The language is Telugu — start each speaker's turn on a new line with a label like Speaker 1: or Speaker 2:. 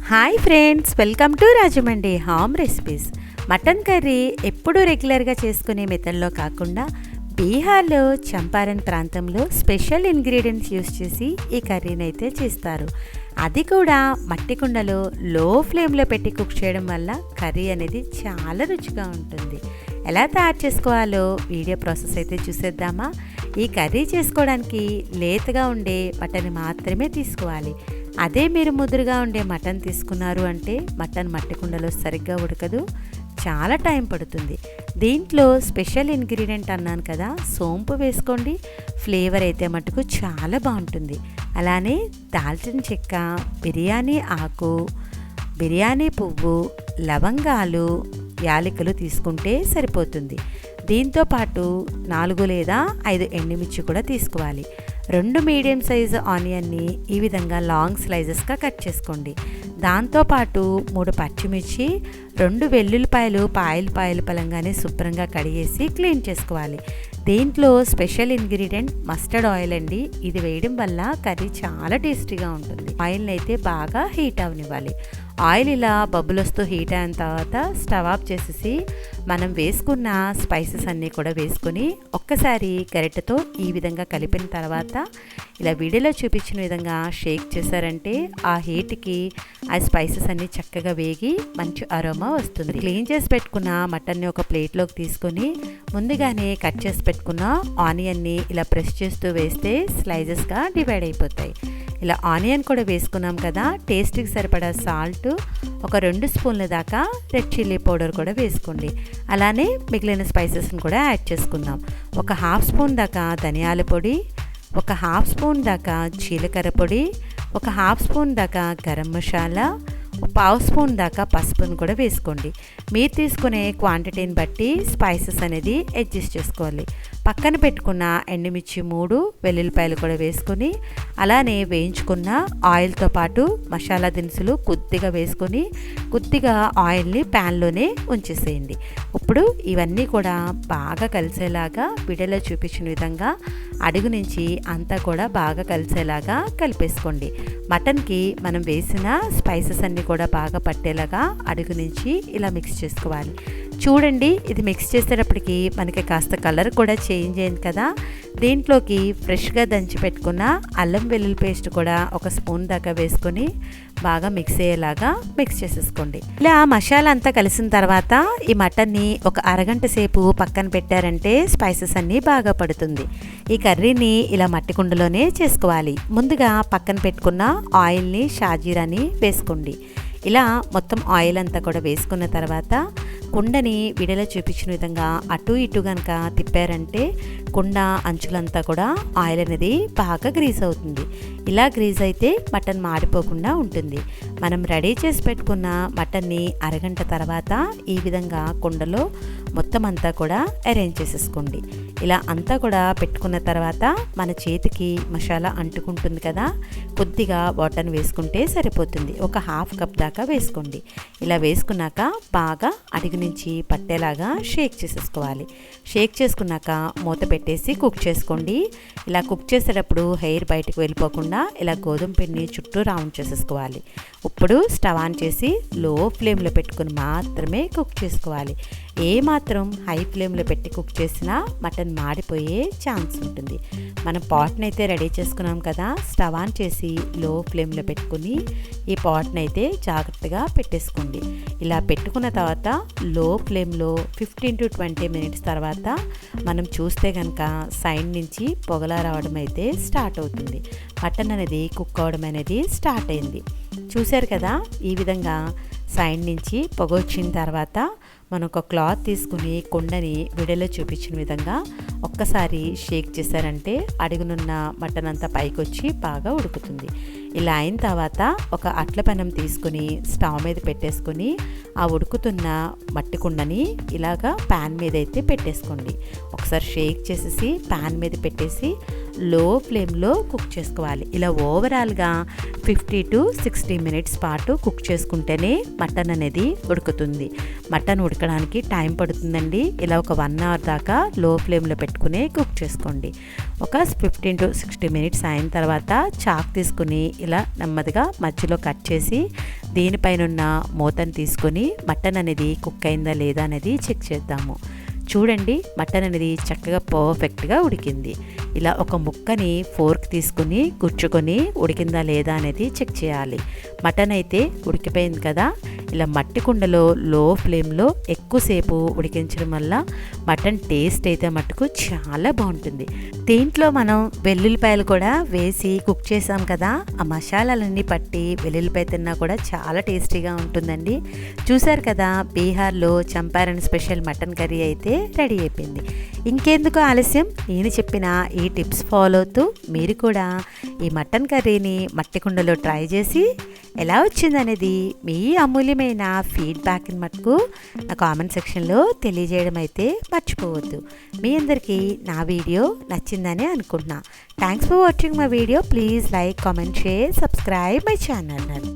Speaker 1: Hi friends, welcome to Rajahmundry home recipes. Mutton curry ఎప్పుడూ రెగ్యులర్గా చేసుకునే మెథడ్లో కాకుండా బీహార్లో చంపారన్ ప్రాంతంలో స్పెషల్ ఇంగ్రీడియంట్స్ యూస్ చేసి ఈ కర్రీని అయితే చేస్తారు. అది కూడా మట్టి కుండలో లో ఫ్లేమ్లో పెట్టి కుక్ చేయడం వల్ల కర్రీ అనేది చాలా రుచిగా ఉంటుంది. ఎలా తయారు చేసుకోవాలో వీడియో ప్రాసెస్ అయితే చూసేద్దామా. ఈ కర్రీ చేసుకోవడానికి లేతగా ఉండే మటన్ మాత్రమే తీసుకోవాలి. అదే మీరు ముదురుగా ఉండే మటన్ తీసుకున్నారు అంటే మటన్ మట్టి కుండలో సరిగ్గా ఉడకదు, చాలా టైం పడుతుంది. దీంట్లో స్పెషల్ ఇంగ్రీడియంట్ అన్నాను కదా, సోంపు వేసుకోండి. ఫ్లేవర్ అయితే మటుకు చాలా బాగుంటుంది. అలానే దాల్చిన చెక్క, బిర్యానీ ఆకు, బిర్యానీ పువ్వు, లవంగాలు, యాలకులు తీసుకుంటే సరిపోతుంది. దీంతోపాటు 4 లేదా 5 ఎండుమిర్చి కూడా తీసుకోవాలి. 2 మీడియం సైజు ఆనియన్ని ఈ విధంగా లాంగ్ స్లైజెస్గా కట్ చేసుకోండి. దాంతోపాటు 3 పచ్చిమిర్చి, 2 వెల్లుల్లిపాయలు పాయలు పలంగానే శుభ్రంగా కడిగేసి క్లీన్ చేసుకోవాలి. దీంట్లో స్పెషల్ ఇంగ్రీడియంట్ మస్టర్డ్ ఆయిల్ అండి. ఇది వేయడం వల్ల కర్రీ చాలా టేస్టీగా ఉంటుంది. ఆయిల్ని అయితే బాగా హీట్ అవనివ్వాలి. ఆయిల్ ఇలా బబుల్ వస్తూ హీట్ అయిన తర్వాత స్టవ్ ఆఫ్ చేసేసి మనం వేసుకున్న స్పైసెస్ అన్నీ కూడా వేసుకొని ఒక్కసారి గరిటెతో ఈ విధంగా కలిపిన తర్వాత ఇలా వీడియోలో చూపించిన విధంగా షేక్ చేశారంటే ఆ హీట్కి ఆ స్పైసెస్ అన్నీ చక్కగా వేగి మంచి అరోమా వస్తుంది. క్లీన్ చేసి పెట్టుకున్న మటన్ని ఒక ప్లేట్లోకి తీసుకొని ముందుగానే కట్ చేసి పెట్టుకున్న ఆనియన్ని ఇలా ప్రెస్ చేస్తూ వేస్తే స్లైజెస్గా డివైడ్ అయిపోతాయి. ఇలా ఆనియన్ కూడా వేసుకున్నాం కదా, టేస్ట్కి సరిపడా సాల్ట్, ఒక 2 స్పూన్ల దాకా రెడ్ చిల్లీ పౌడర్ కూడా వేసుకోండి. అలానే మిగిలిన స్పైసెస్ని కూడా యాడ్ చేసుకుందాం. ఒక 1/2 స్పూన్ దాకా ధనియాల పొడి, ఒక 1/2 స్పూన్ దాకా జీలకర్ర పొడి, ఒక 1/2 స్పూన్ దాకా గరం మసాలా, 1/2 స్పూన్ దాకా పసుపును కూడా వేసుకోండి. మీరు తీసుకునే క్వాంటిటీని బట్టి స్పైసెస్ అనేది అడ్జస్ట్ చేసుకోవాలి. పక్కన పెట్టుకున్న ఎండుమిర్చి 3, వెల్లుల్లిపాయలు కూడా వేసుకొని అలానే వేయించుకున్న ఆయిల్తో పాటు మసాలా దినుసులు కొద్దిగా వేసుకొని కొద్దిగా ఆయిల్ని ప్యాన్లోనే ఉంచేసేయండి. ఇప్పుడు ఇవన్నీ కూడా బాగా కలిసేలాగా వీడియోలో చూపించిన విధంగా అడుగు నుంచి అంతా కూడా బాగా కలిసేలాగా కలిపేసుకోండి. మటన్కి మనం వేసిన స్పైసెస్ అన్నీ కూడా బాగా పట్టేలాగా అడుగు నుంచి ఇలా మిక్స్ చేసుకోవాలి. చూడండి, ఇది మిక్స్ చేసేటప్పటికి మనకి కాస్త కలర్ కూడా చేంజ్ అయింది కదా. దీంట్లోకి ఫ్రెష్గా దంచి పెట్టుకున్న అల్లం వెల్లుల్లి పేస్ట్ కూడా 1 స్పూన్ దాకా వేసుకొని బాగా మిక్స్ అయ్యేలాగా మిక్స్ చేసేసుకోండి. ఇలా మసాలా అంతా కలిసిన తర్వాత ఈ మటన్ని ఒక అరగంట సేపు పక్కన పెట్టారంటే స్పైసెస్ అన్నీ బాగా పడుతుంది. ఈ కర్రీని ఇలా మట్టి కుండలోనే చేసుకోవాలి. ముందుగా పక్కన పెట్టుకున్న ఆయిల్ని, షాజీరాని వేసుకోండి. ఇలా మొత్తం ఆయిల్ అంతా కూడా వేసుకున్న తర్వాత కుండని వీడియోలో చూపించిన విధంగా అటు ఇటు కనుక తిప్పారంటే కుండ అంచులంతా కూడా ఆయిల్ అనేది బాగా గ్రీజ్ అవుతుంది. ఇలా గ్రీజ్ అయితే మటన్ మాడిపోకుండా ఉంటుంది. మనం రెడీ చేసి పెట్టుకున్న మటన్ని అరగంట తర్వాత ఈ విధంగా కుండలో మొత్తం అంతా కూడా అరేంజ్ చేసేసుకోండి. ఇలా అంతా కూడా పెట్టుకున్న తర్వాత మన చేతికి మసాలా అంటుకుంటుంది కదా, కొద్దిగా వాటర్ని వేసుకుంటే సరిపోతుంది. ఒక 1/2 కప్ దాకా వేసుకోండి. ఇలా వేసుకున్నాక బాగా అడుగు నుంచి పట్టేలాగా షేక్ చేసేసుకోవాలి. షేక్ చేసుకున్నాక మూత పెట్టేసి కుక్ చేసుకోండి. ఇలా కుక్ చేసేటప్పుడు హెయిర్ బయటకు వెళ్ళిపోకుండా ఇలా గోధుమ పిండిని చుట్టూ రౌండ్ చేసేసుకోవాలి. ఇప్పుడు స్టవ్ ఆన్ చేసి లో ఫ్లేమ్లో పెట్టుకుని మాత్రమే కుక్ చేసుకోవాలి. ఏమాత్రం హై ఫ్లేమ్లో పెట్టి కుక్ చేసినా మటన్ మాడిపోయే ఛాన్స్ ఉంటుంది. మనం పాట్ని అయితే రెడీ చేసుకున్నాం కదా, స్టవ్ ఆన్ చేసి లో ఫ్లేమ్లో పెట్టుకుని ఈ పాట్ని అయితే జాగ్రత్తగా పెట్టేసుకోండి. ఇలా పెట్టుకున్న తర్వాత లో ఫ్లేమ్లో 15 to 20 మినిట్స్ తర్వాత మనం చూస్తే కనుక సైడ్ నుంచి పొగలా రావడం అయితే స్టార్ట్ అవుతుంది. మటన్ అనేది కుక్ అవడం అనేది స్టార్ట్ అయింది. చూశారు కదా, ఈ విధంగా సైడ్ నుంచి పొగ వచ్చిన తర్వాత మనం ఒక క్లాత్ తీసుకుని కుండని వీడియోలో చూపించిన విధంగా ఒక్కసారి షేక్ చేశారంటే అడుగునున్న మటన్ అంతా పైకి వచ్చి బాగా ఉడుకుతుంది. ఇలా అయిన తర్వాత ఒక అట్ల పెనం తీసుకుని స్టవ్ మీద పెట్టేసుకొని ఆ ఉడుకుతున్న మట్టి కుండని ఇలాగా ప్యాన్ మీద అయితే పెట్టేసుకోండి. ఒకసారి షేక్ చేసేసి ప్యాన్ మీద పెట్టేసి లో ఫ్లేమ్లో కుక్ చేసుకోవాలి. ఇలా ఓవరాల్గా 50 to 60 మినిట్స్ పాటు కుక్ చేసుకుంటేనే మటన్ అనేది ఉడుకుతుంది. మటన్ ఉడకడానికి టైం పడుతుందండి. ఇలా ఒక 1 అవర్ దాకా లో ఫ్లేమ్లో పెట్టుకుని కుక్ చేసుకోండి. ఒక 15 to 60 మినిట్స్ అయిన తర్వాత చాక్ తీసుకుని ఇలా నెమ్మదిగా మధ్యలో కట్ చేసి దీనిపైన ఉన్న మూతను తీసుకొని మటన్ అనేది కుక్ అయిందా లేదా అనేది చెక్ చేద్దాము. చూడండి, మటన్ అనేది చక్కగా పర్ఫెక్ట్గా ఉడికింది. ఇలా ఒక ముక్కని ఫోర్క్ తీసుకుని గుచ్చుకొని ఉడికిందా లేదా అనేది చెక్ చేయాలి. మటన్ అయితే ఉడికిపోయింది కదా. ఇలా మట్టి కుండలో లో ఫ్లేమ్లో ఎక్కువసేపు ఉడికించడం వల్ల మటన్ టేస్ట్ అయితే మటుకు చాలా బాగుంటుంది. దీంట్లో మనం వెల్లుల్లిపాయలు కూడా వేసి కుక్ చేసాం కదా, ఆ మసాలాలన్నీ పట్టి వెల్లుల్లిపాయ తిన్నా కూడా చాలా టేస్టీగా ఉంటుందండి. చూసారు కదా, బీహార్లో చంపారన్ స్పెషల్ మటన్ కర్రీ అయితే రెడీ అయిపోయింది. ఇంకెందుకు ఆలస్యం, నేను చెప్పిన ఈ టిప్స్ ఫాలో అవుతూ మీరు కూడా ఈ మటన్ కర్రీని మట్టి కుండలో ట్రై చేసి ఎలా వచ్చిందనేది మీ అమూల్యమైన ఫీడ్బ్యాక్ని మటుకు నా కామెంట్ సెక్షన్లో తెలియజేయడం అయితే మర్చిపోవద్దు. మీ అందరికీ నా వీడియో నచ్చిందని అనుకుంటున్నా. Thanks for watching my video. Please like, comment, share, subscribe my channel.